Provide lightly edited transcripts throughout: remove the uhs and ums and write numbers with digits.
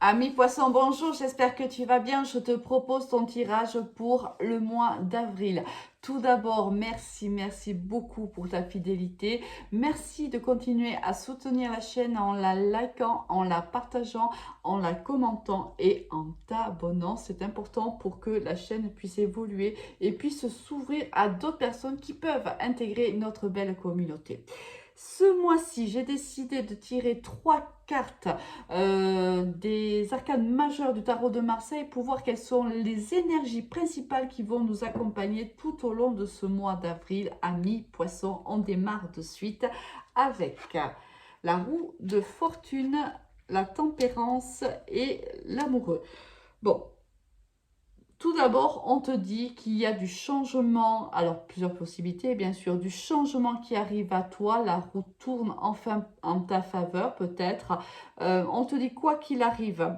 Ami Poisson, bonjour, j'espère que tu vas bien. Je te propose ton tirage pour le mois d'avril. Tout d'abord, merci beaucoup pour ta fidélité. Merci de continuer à soutenir la chaîne en la likant, en la partageant, en la commentant et en t'abonnant. C'est important pour que la chaîne puisse évoluer et puisse s'ouvrir à d'autres personnes qui peuvent intégrer notre belle communauté. Ce mois-ci, j'ai décidé de tirer 3 cartes des arcanes majeures du tarot de Marseille pour voir quelles sont les énergies principales qui vont nous accompagner tout au long de ce mois d'avril. Amis Poissons, on démarre de suite avec la roue de fortune, la tempérance et l'amoureux. Bon, tout d'abord, on te dit qu'il y a du changement, alors plusieurs possibilités, bien sûr, du changement qui arrive à toi, la roue tourne enfin en ta faveur peut-être. On te dit quoi qu'il arrive,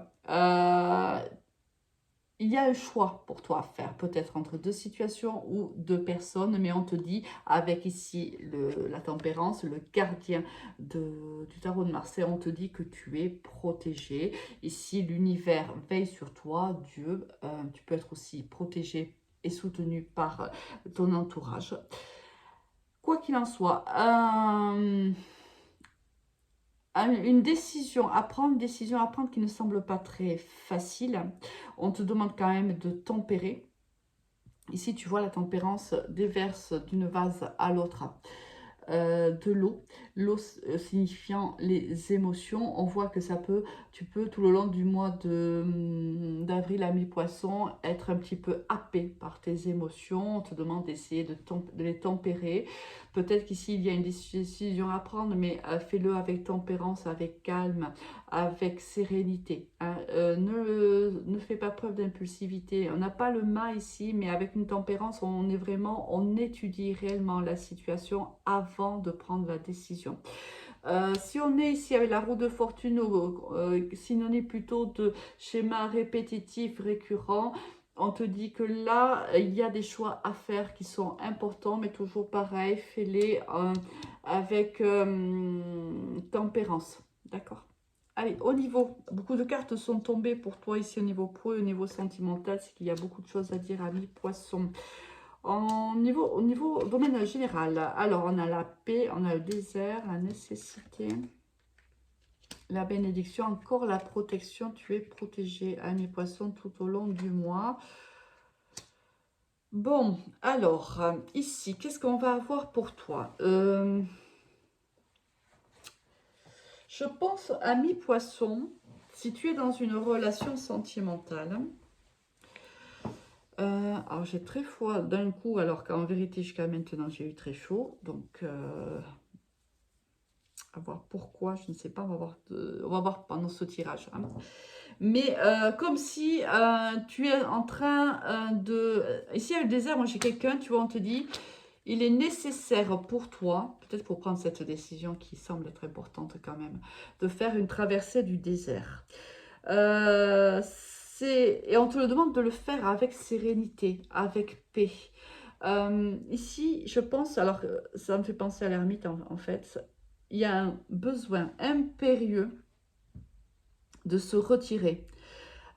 il y a un choix pour toi à faire, peut-être entre deux situations ou deux personnes, mais on te dit, avec ici la tempérance, le gardien du tarot de Marseille, on te dit que tu es protégé. Ici, l'univers veille sur toi, Dieu, tu peux être aussi protégé et soutenu par ton entourage. Quoi qu'il en soit, une décision à prendre, qui ne semble pas très facile. On te demande quand même de tempérer. Ici, tu vois, la tempérance déverse d'une vase à l'autre de l'eau. L'eau signifiant les émotions. On voit que tu peux tout le long du mois d'avril à mi-poisson être un petit peu happé par tes émotions. On te demande d'essayer de les tempérer. Peut-être qu'ici il y a une décision à prendre, mais fais-le avec tempérance, avec calme, avec sérénité. Hein. Ne fais pas preuve d'impulsivité. On n'a pas le mât ici, mais avec une tempérance, on étudie réellement la situation avant de prendre la décision. Si on est ici avec la roue de fortune, synonyme plutôt de schéma répétitif, récurrent, on te dit que là, il y a des choix à faire qui sont importants, mais toujours pareil, fais-les avec tempérance. D'accord? Allez, au niveau, beaucoup de cartes sont tombées pour toi ici au niveau pro et au niveau sentimental, c'est qu'il y a beaucoup de choses à dire, ami poisson. Au niveau domaine général, alors on a la paix, on a le désert, la nécessité, la bénédiction, encore la protection. Tu es protégé, ami poisson, tout au long du mois. Bon, alors, ici, qu'est-ce qu'on va avoir pour toi? Je pense, ami poisson, si tu es dans une relation sentimentale, alors j'ai très froid d'un coup, alors qu'en vérité jusqu'à maintenant j'ai eu très chaud, donc à voir pourquoi, je ne sais pas, on va voir pendant ce tirage. Hein. Mais comme si tu es en train ici avec le désert, moi j'ai quelqu'un, tu vois, on te dit, il est nécessaire pour toi, peut-être pour prendre cette décision qui semble être importante quand même, de faire une traversée du désert. Et on te le demande de le faire avec sérénité, avec paix. Ici, je pense, alors ça me fait penser à l'ermite en fait, il y a un besoin impérieux de se retirer.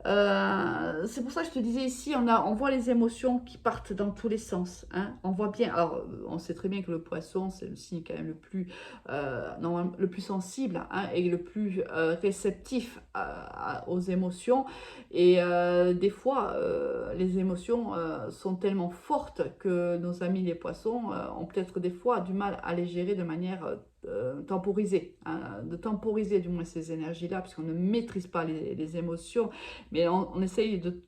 C'est pour ça que je te disais ici, on voit les émotions qui partent dans tous les sens. Hein. On voit bien, alors on sait très bien que le poisson, c'est le signe quand même le plus sensible hein, et le plus réceptif aux émotions. Et des fois, les émotions sont tellement fortes que nos amis les poissons ont peut-être des fois du mal à les gérer de manière temporiser, hein, de temporiser du moins ces énergies-là, puisqu'on ne maîtrise pas les émotions, mais on essaye de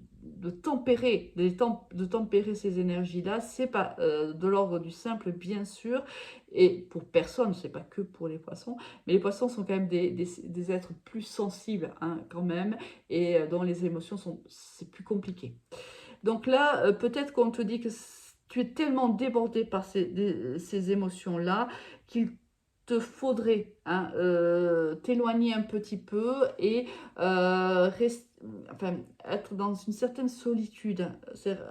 tempérer, de tempérer ces énergies-là. C'est pas de l'ordre du simple, bien sûr, et pour personne, c'est pas que pour les poissons, mais les poissons sont quand même des êtres plus sensibles, hein, quand même, et dont les émotions c'est plus compliqué. Donc là, peut-être qu'on te dit que tu es tellement débordé par ces émotions-là qu'il te faudrait hein, t'éloigner un petit peu et être dans une certaine solitude,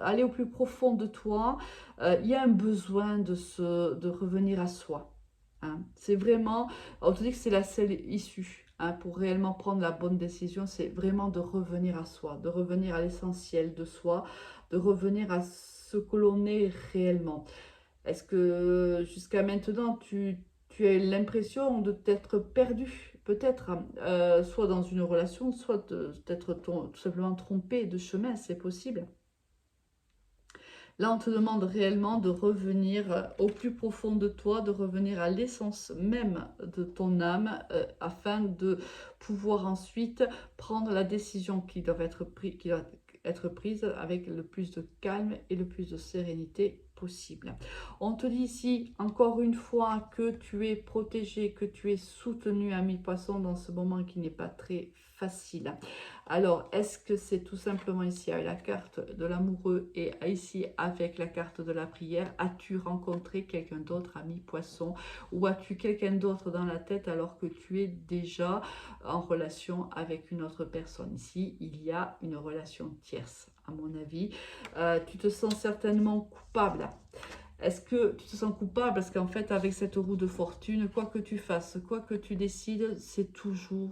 aller au plus profond de toi. Il y a un besoin de revenir à soi. Hein. C'est vraiment, on te dit que c'est la seule issue. hein, pour réellement prendre la bonne décision, c'est vraiment de revenir à soi, de revenir à l'essentiel de soi, de revenir à ce que l'on est réellement. Est-ce que jusqu'à maintenant, tu as l'impression de t'être perdu, peut-être, soit dans une relation, soit de t'être tout simplement trompé de chemin, c'est possible. Là, on te demande réellement de revenir au plus profond de toi, de revenir à l'essence même de ton âme, afin de pouvoir ensuite prendre la décision qui doit être prise avec le plus de calme et le plus de sérénité possible. On te dit ici, encore une fois, que tu es protégé, que tu es soutenu, ami poisson, dans ce moment qui n'est pas très facile. Alors, est-ce que c'est tout simplement ici avec la carte de l'amoureux et ici avec la carte de la prière? As-tu rencontré quelqu'un d'autre, ami poisson? Ou as-tu quelqu'un d'autre dans la tête alors que tu es déjà en relation avec une autre personne? Ici, il y a une relation tierce, à mon avis. Tu te sens certainement coupable. Est-ce que tu te sens coupable? Parce qu'en fait, avec cette roue de fortune, quoi que tu fasses, quoi que tu décides, c'est toujours,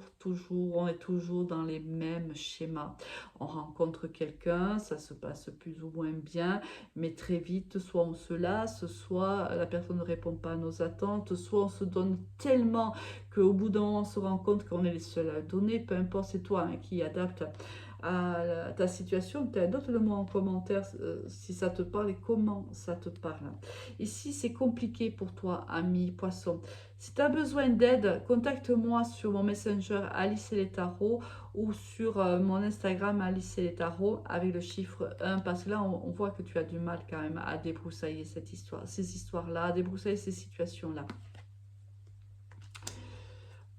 on est toujours dans les mêmes schémas. On rencontre quelqu'un, ça se passe plus ou moins bien, mais très vite, soit on se lasse, soit la personne ne répond pas à nos attentes, soit on se donne tellement qu'au bout d'un moment, on se rend compte qu'on est les seuls à donner, peu importe, c'est toi hein, qui adapte à ta situation. Note-le moi en commentaire si ça te parle et comment ça te parle. Ici, c'est compliqué pour toi, ami poisson. Si tu as besoin d'aide, contacte-moi sur mon Messenger Alice et les tarots ou sur mon Instagram Alice et les tarots avec le chiffre 1 parce que là, on voit que tu as du mal quand même à débroussailler cette histoire, ces histoires-là, à débroussailler ces situations-là.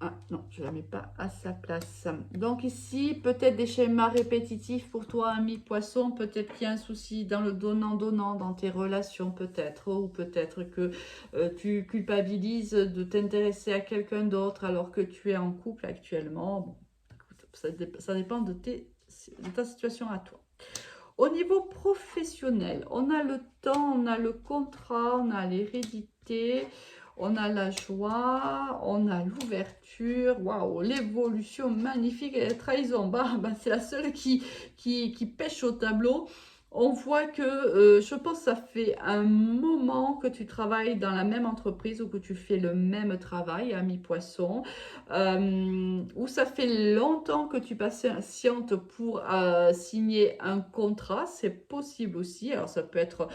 Ah non, je ne la mets pas à sa place. Donc ici, peut-être des schémas répétitifs pour toi, ami poisson. Peut-être qu'il y a un souci dans le donnant-donnant, dans tes relations peut-être. Ou peut-être que tu culpabilises de t'intéresser à quelqu'un d'autre alors que tu es en couple actuellement. Bon, écoute, ça dépend de ta situation à toi. Au niveau professionnel, on a le temps, on a le contrat, on a l'hérédité, on a la joie, on a l'ouverture, waouh, l'évolution magnifique et la trahison. C'est la seule qui pêche au tableau. On voit que je pense que ça fait un moment que tu travailles dans la même entreprise ou que tu fais le même travail, ami poisson, ou ça fait longtemps que tu patientes pour signer un contrat, c'est possible aussi. Alors ça peut être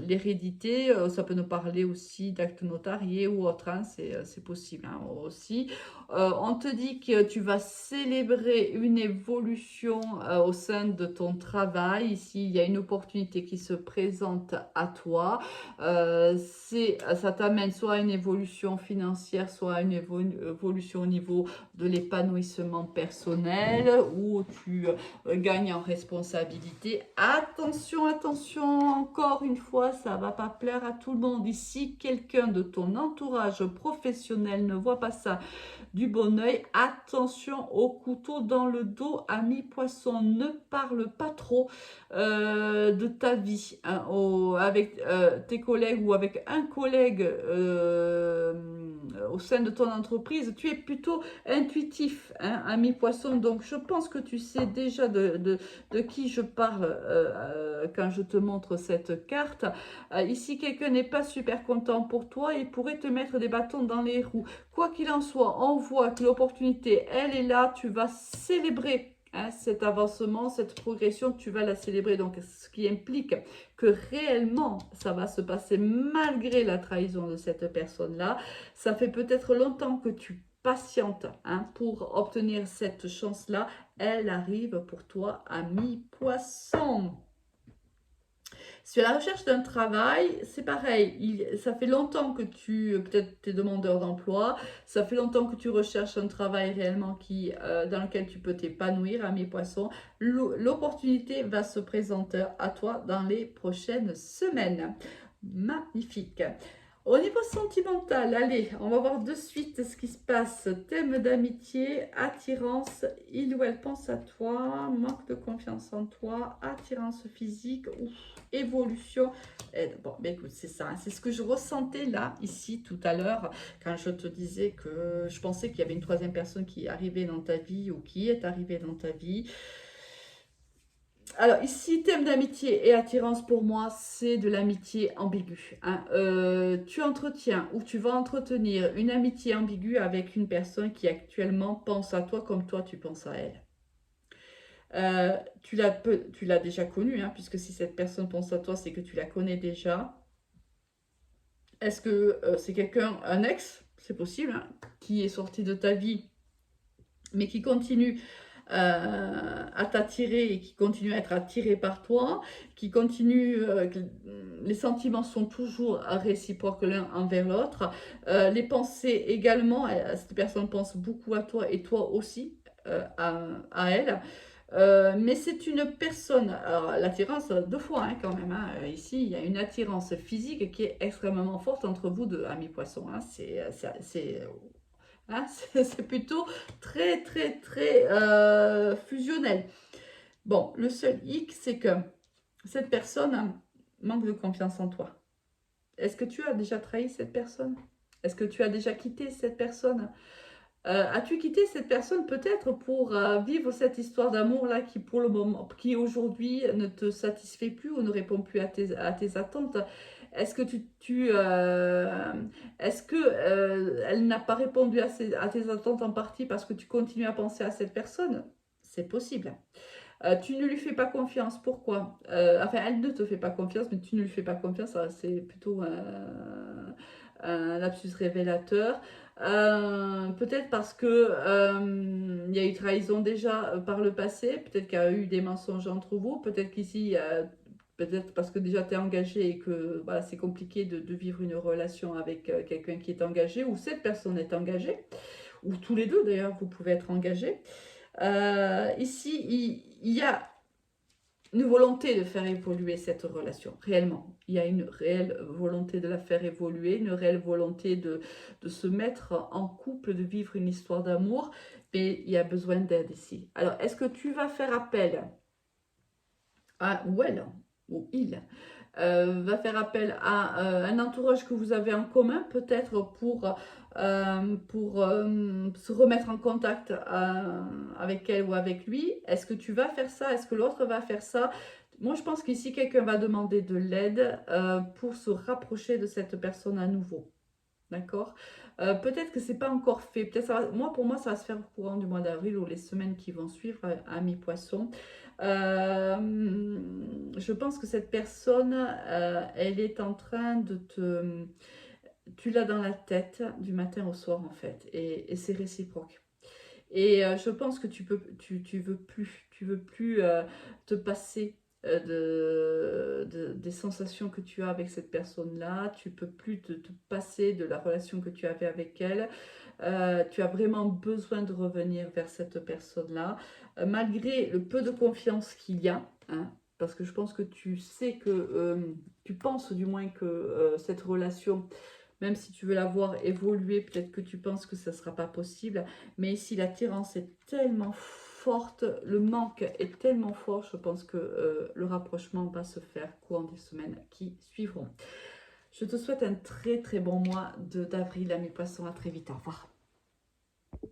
l'hérédité, ça peut nous parler aussi d'actes notariés ou autre, hein, c'est possible hein, aussi. On te dit que tu vas célébrer une évolution au sein de ton travail. Ici, il y a une opportunité qui se présente à toi. Ça t'amène soit à une évolution financière, soit à une évolution au niveau de l'épanouissement personnel, où tu gagnes en responsabilité. Attention, attention, encore une fois, ça va pas plaire à tout le monde. Ici, quelqu'un de ton entourage professionnel ne voit pas ça du bon oeil. Attention au couteau dans le dos, ami poisson, ne parle pas trop de ta vie hein, avec tes collègues ou avec un collègue au sein de ton entreprise. Tu es plutôt intuitif, hein, ami poisson, donc je pense que tu sais déjà de qui je parle quand je te montre cette carte. Ici, quelqu'un n'est pas super content pour toi et pourrait te mettre des bâtons dans les roues. Quoi qu'il en soit, on voit que l'opportunité, elle est là, tu vas célébrer hein, cet avancement, cette progression, tu vas la célébrer. Donc, ce qui implique que réellement, ça va se passer malgré la trahison de cette personne-là. Ça fait peut-être longtemps que tu patientes hein, pour obtenir cette chance-là. Elle arrive pour toi, ami poisson. Sur la recherche d'un travail, c'est pareil. Ça fait longtemps que peut-être t'es demandeur d'emploi, ça fait longtemps que tu recherches un travail réellement dans lequel tu peux t'épanouir, ami poisson. L'opportunité va se présenter à toi dans les prochaines semaines. Magnifique. Au niveau sentimental, allez, on va voir de suite ce qui se passe. Thème d'amitié, attirance, il ou elle pense à toi, manque de confiance en toi, attirance physique, ouf, évolution. Bon, mais écoute, c'est ça, hein, c'est ce que je ressentais là, ici, tout à l'heure, quand je te disais que je pensais qu'il y avait une troisième personne qui arrivait dans ta vie ou qui est arrivée dans ta vie. Alors ici, thème d'amitié et attirance pour moi, c'est de l'amitié ambiguë, hein. Tu entretiens ou tu vas entretenir une amitié ambiguë avec une personne qui actuellement pense à toi comme toi tu penses à elle. Tu l'as déjà connue, hein, puisque si cette personne pense à toi, c'est que tu la connais déjà. Est-ce que c'est quelqu'un, un ex, c'est possible, hein, qui est sorti de ta vie, mais qui continue à t'attirer et qui continue à être attiré par toi, qui continue, les sentiments sont toujours réciproques l'un envers l'autre, les pensées également, cette personne pense beaucoup à toi et toi aussi à elle. Mais c'est une personne, alors l'attirance deux fois hein, quand même, hein. Ici il y a une attirance physique qui est extrêmement forte entre vous deux, amis poissons, hein. Hein, c'est plutôt très, très, très fusionnel. Bon, le seul hic, c'est que cette personne manque de confiance en toi. Est-ce que tu as déjà trahi cette personne? Est-ce que tu as déjà quitté cette personne? As-tu quitté cette personne peut-être pour vivre cette histoire d'amour-là qui, pour le moment, qui aujourd'hui ne te satisfait plus ou ne répond plus à tes attentes? Est-ce que est-ce que elle n'a pas répondu à tes attentes en partie parce que tu continues à penser à cette personne? C'est possible. Tu ne lui fais pas confiance. Pourquoi? Enfin, elle ne te fait pas confiance, mais tu ne lui fais pas confiance. C'est plutôt un lapsus révélateur. Peut-être parce que il y a eu trahison déjà par le passé. Peut-être qu'il y a eu des mensonges entre vous. Peut-être qu'ici, peut-être parce que déjà tu es engagé et que voilà, c'est compliqué de vivre une relation avec quelqu'un qui est engagé ou cette personne est engagée. Ou tous les deux d'ailleurs, vous pouvez être engagés. Ici, il y a une volonté de faire évoluer cette relation, réellement. Il y a une réelle volonté de la faire évoluer, une réelle volonté de se mettre en couple, de vivre une histoire d'amour, mais il y a besoin d'aide ici. Alors, est-ce que tu vas faire appel à, ou elle, ou il, va faire appel à un entourage que vous avez en commun, peut-être pour se remettre en contact avec elle ou avec lui. Est-ce que tu vas faire ça? Est-ce que l'autre va faire ça? Moi, je pense qu'ici, quelqu'un va demander de l'aide pour se rapprocher de cette personne à nouveau. D'accord. Peut-être que c'est pas encore fait. Peut-être moi, pour moi, ça va se faire au courant du mois d'avril ou les semaines qui vont suivre à mi-poisson. Je pense que cette personne, elle est en train de te... Tu l'as dans la tête du matin au soir, en fait. Et c'est réciproque. Et je pense que tu veux plus te passer des sensations que tu as avec cette personne-là. Tu peux plus te passer de la relation que tu avais avec elle. Tu as vraiment besoin de revenir vers cette personne-là, malgré le peu de confiance qu'il y a. Hein, parce que je pense que tu sais que, tu penses du moins que cette relation, même si tu veux la voir évoluer, peut-être que tu penses que ça ne sera pas possible. Mais ici, l'attirance est tellement forte, le manque est tellement fort, je pense que le rapprochement va se faire courant des semaines qui suivront. Je te souhaite un très très bon mois d'avril à mes poissons. À très vite. Au revoir.